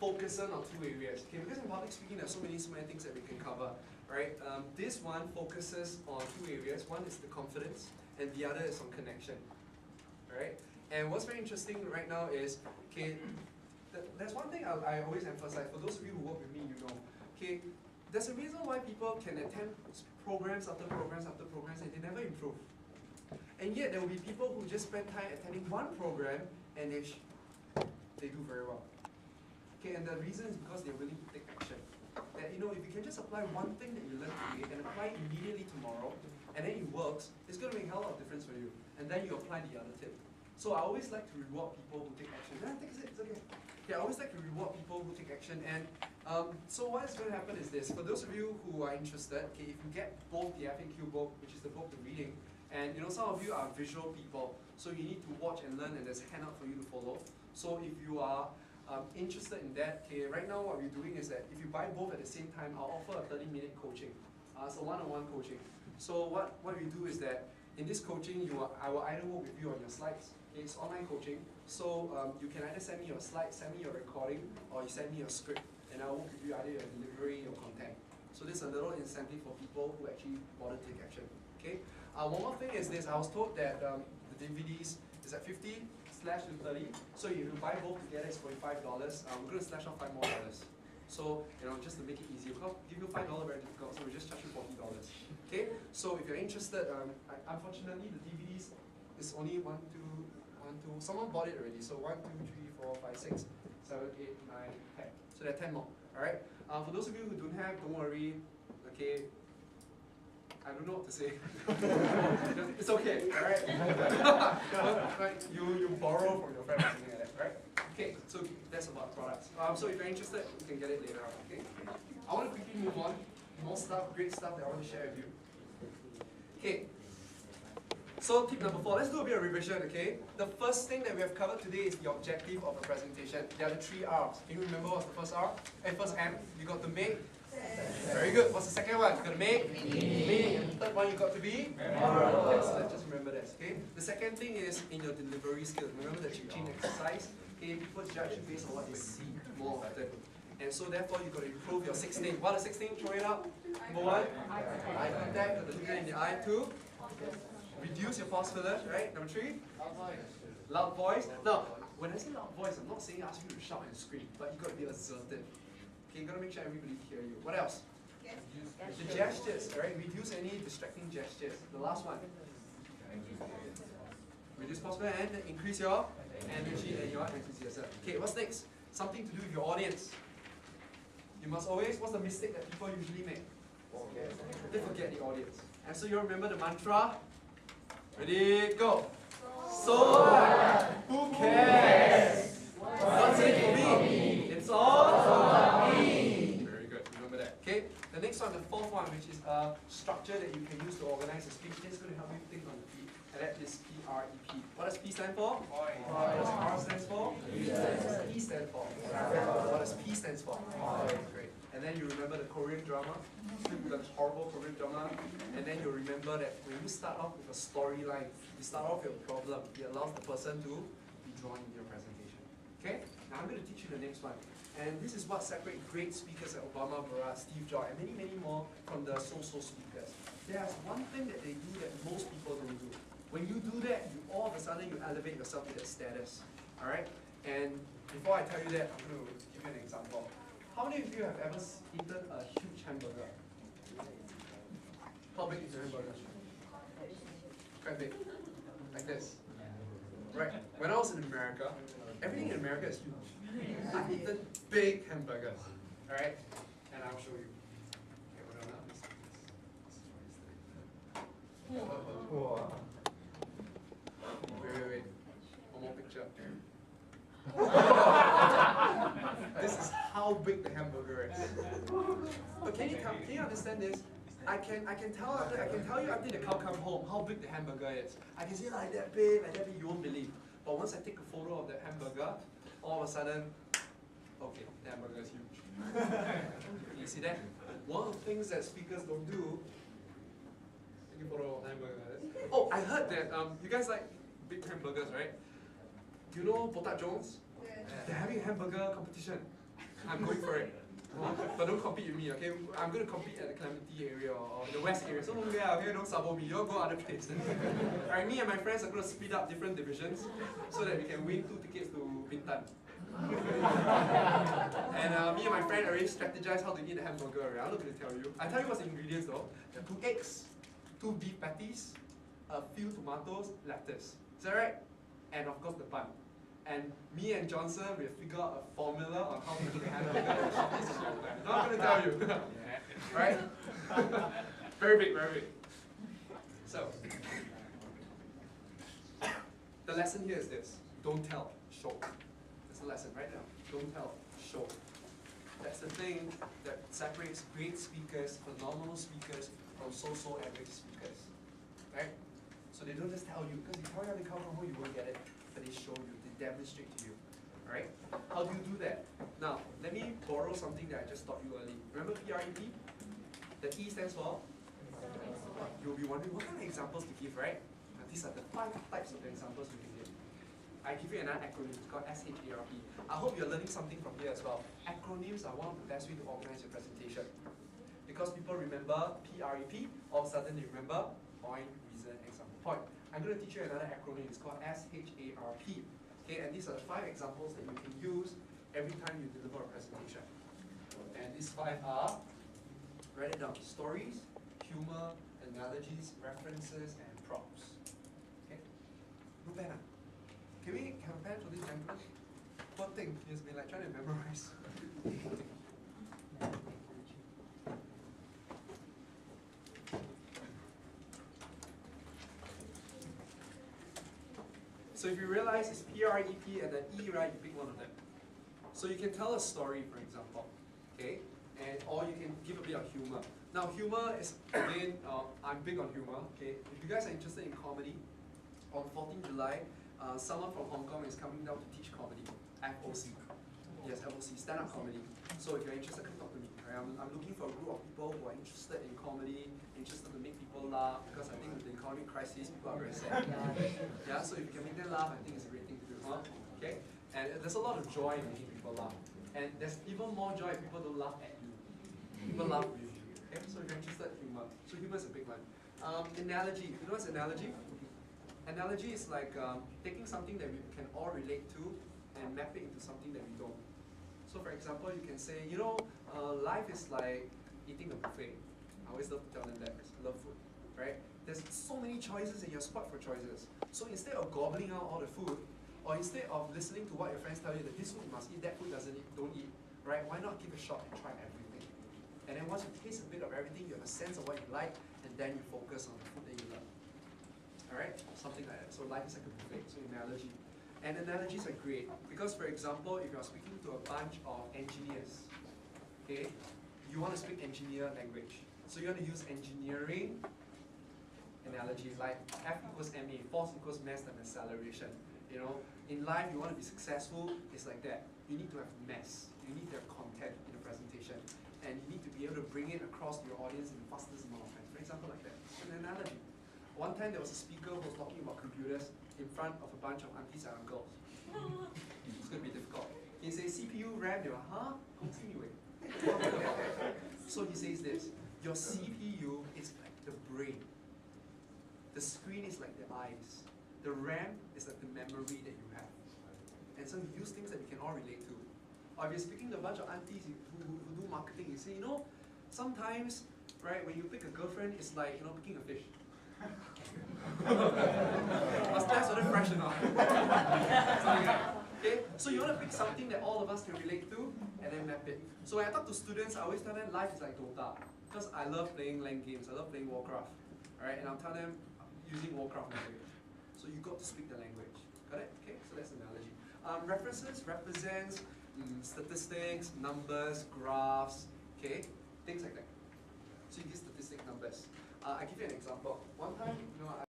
focus on two areas. Okay, because in public speaking, there's so many things that we can cover. Right? This one focuses on two areas. One is the confidence, and the other is on connection. Right? And what's very interesting right now is, okay, there's one thing I always emphasize. For those of you who work with me, you know, okay, there's a reason why people can attend programs after programs after programs and they never improve. And yet there will be people who just spend time attending one program and they do very well. Okay, and the reason is because they're willing to take action. That, you know, if you can just apply one thing that you learned today and apply it immediately tomorrow, and then it works, it's going to make a hell of a difference for you. And then you apply the other tip. So I always like to reward people who take action. It's okay. Yeah, I always like to reward people who take action. And so what is going to happen is this. For those of you who are interested, okay, if you get both the FAQ book, which is the book to reading, and you know, some of you are visual people, so you need to watch and learn, and there's a handout for you to follow. So if you are interested in that, okay, right now what we're doing is that if you buy both at the same time, I'll offer a 30-minute coaching. So one-on-one coaching. So what we do is that in this coaching, I will either work with you on your slides. Okay, it's online coaching. So you can either send me your slides, send me your recording, or you send me your script, and I'll work with you either your delivery or content. So this is a little incentive for people who actually bother to take action. Okay. One more thing is this. I was told that the DVDs is at 50/30. So if you buy both together, it's $45. We're going to slash off $5 more. So, you know, just to make it easier, because give you $5 very difficult, so we just charge you $40. Okay? So if you're interested, unfortunately the DVDs is only 1, 2, 1, 2. Someone bought it already. So 1, 2, 3, 4, 5, 6, 7, 8, 9, 10. So there are 10 more. Alright? For those of you who don't have, don't worry. Okay. I don't know what to say. It's okay, alright? Right? You borrow from your friend or something like that, right? Okay, so that's about products. So if you're interested, you can get it later on, okay? I want to quickly move on. More stuff, great stuff that I want to share with you. Okay. So tip number 4, let's do a bit of revision, okay? The first thing that we have covered today is the objective of a presentation. There are the 3 R's. Can you remember what's the first R? First M, you got to make. Very good. What's the second one? You got to make meaning. And the third one, you got to be memorable. Excellent. Just remember that. Okay. The second thing is in your delivery skills. Remember the cheat exercise. Okay. People judge you based on what they see more often. And so therefore, you got to improve your 6 things. What are the 6 things? Throw it up. Number 1, eye contact. Got to look in the eye. 2, reduce your false fillers. Right. Number 3, loud voice. Now, when I say loud voice, I'm not saying ask you to shout and scream, but you got to be assertive. Okay, you got to make sure everybody hear you. What else? The gestures, right? Reduce any distracting gestures. The last one. Reduce possible and increase your energy and your enthusiasm. Okay, what's next? Something to do with your audience. You must always, what's the mistake that people usually make? They forget the audience. And so you remember the mantra? Ready, go. So what? Who cares? What's in it for me? It's all me. Very good. Remember that. Okay. The next one, the 4th one, which is a structure that you can use to organize a speech. This is going to help you think on the feet. And that is PREP. What does P stand for? Point. What does R stand for? E stand for. What does P stand for? Great. And then you remember the Korean drama, the horrible Korean drama. And then you remember that when you start off with a storyline, you start off with a problem. It allows the person to be drawn into your presentation. Okay? Now I'm going to teach you the next one. And this is what separates great speakers like Obama, Barack, Steve Jobs, and many, many more from the so-so speakers. There's one thing that they do that most people don't do. When you do that, you all of a sudden you elevate yourself to that status. Alright? And before I tell you that, I'm going to give you an example. How many of you have ever eaten a huge hamburger? How big is the hamburger? Quite big. Like this. Right. When I was in America, everything in America is huge. I've eaten big hamburgers. Alright? And I'll show you. Okay, hold on. Wait. One more picture. This is how big the hamburger is. But can you understand this? I can tell you until the cow come home how big the hamburger is. I can say like that big, you won't believe. But once I take a photo of that hamburger, all of a sudden, okay, the hamburger is huge. You see that? One of the things that speakers don't do. Take a photo of the hamburger. Oh, I heard that you guys like big hamburgers, right? Do you know Botak Jones? They're having a hamburger competition. I'm going for it. But don't compete with me, okay? I'm going to compete at the Clementi area or the West area. So okay, don't sabo me. You all go other places. Alright, me and my friends are going to split up different divisions so that we can win 2 tickets to Bintan. And me and my friend already strategized how to eat a hamburger. Right? I'm not going to tell you. I tell you what's the ingredients though. There are 2 eggs, 2 beef patties, a few tomatoes, lettuce. Is that right? And of course the bun. And me and Johnson, we have figured out a formula on how to make a hamburger and shop this is not going to tell you. Right? Very big, very big. So, the lesson here is this. Don't tell, show. That's the lesson right now. Don't tell, show. That's the thing that separates great speakers, phenomenal speakers, from so-so average speakers. Right? So they don't just tell you, because they tell you how they come from home, you won't get it, but they show you, they demonstrate to you. Alright? How do you do that? Now, let me borrow something that I just taught you early. Remember PREP? The E stands for? You'll be wondering, what kind of examples to give, right? These are the 5 types of examples we can give. I give you another acronym, it's called SHARP. I hope you're learning something from here as well. Acronyms are one of the best ways to organize your presentation. Because people remember PREP, all of a sudden they remember point, reason, example, point. I'm going to teach you another acronym, it's called SHARP. Okay, and these are the 5 examples that you can use every time you deliver a presentation. And these 5 are, write it down, stories, humor, analogies, references, and props. Okay? No pen. Can we have a pen for this gentleman? One thing, he's been like trying to memorize. So if you realize it's PREP and then E, right, you pick one of them. So you can tell a story, for example, okay? And or you can give a bit of humor. Now humor is, again, I'm big on humor, okay? If you guys are interested in comedy, on 14th July, someone from Hong Kong is coming down to teach comedy, FOC. Yes, FOC, stand-up comedy. So if you're interested, come talk to me. Right? I'm looking for a group of people who are interested in comedy, interested to make people laugh, because I think with the economic crisis, people are very sad. Yeah, so if you can make them laugh, I think it's a great thing to do. Huh? Okay? And there's a lot of joy in making people laugh. And there's even more joy if people don't laugh at you. People laugh with you. Okay? So if you're interested in humor. So humor is a big one. Analogy. You know what's analogy? Analogy is like taking something that we can all relate to and map it into something that we don't. So for example, you can say, you know, life is like eating a buffet. I always love to tell them that because I love food, right? There's so many choices and you're spoiled for choices. So instead of gobbling out all the food, or instead of listening to what your friends tell you that this food you must eat, that food don't eat, right? Why not give a shot and try everything? And then once you taste a bit of everything, you have a sense of what you like, and then you focus on the food that you love. Alright? Something like that. So life is like a buffet, so analogy. And analogies are great because, for example, if you're speaking to a bunch of engineers, okay, you want to speak engineer language. So you want to use engineering analogy like F equals ma, force equals mass times acceleration. You know, in life you want to be successful, it's like that. You need to have mass, you need to have content in the presentation, and you need to be able to bring it across to your audience in the fastest amount of time. For example, like that. It's an analogy. One time there was a speaker who was talking about computers in front of a bunch of aunties and uncles. It's going to be difficult. He says CPU, RAM, they were, huh? So he says this, your CPU is like the brain. The screen is like the eyes. The RAM is like the memory that you have. And so you use things that we can all relate to. Or if you're speaking to a bunch of aunties who do marketing, you say, you know, sometimes, right, when you pick a girlfriend, it's like, you know, picking a fish. Must test whether fresh or not. Okay, so you want to pick something that all of us can relate to and then map it. So when I talk to students, I always tell them life is like Dota. Because I love playing LAN games, I love playing Warcraft. Alright, and I'll tell them using Warcraft language. So you got to speak the language. Got it? Okay, so that's the analogy. References represents statistics, numbers, graphs, okay, things like that. So you give statistic numbers. I give you an example. One time, you know,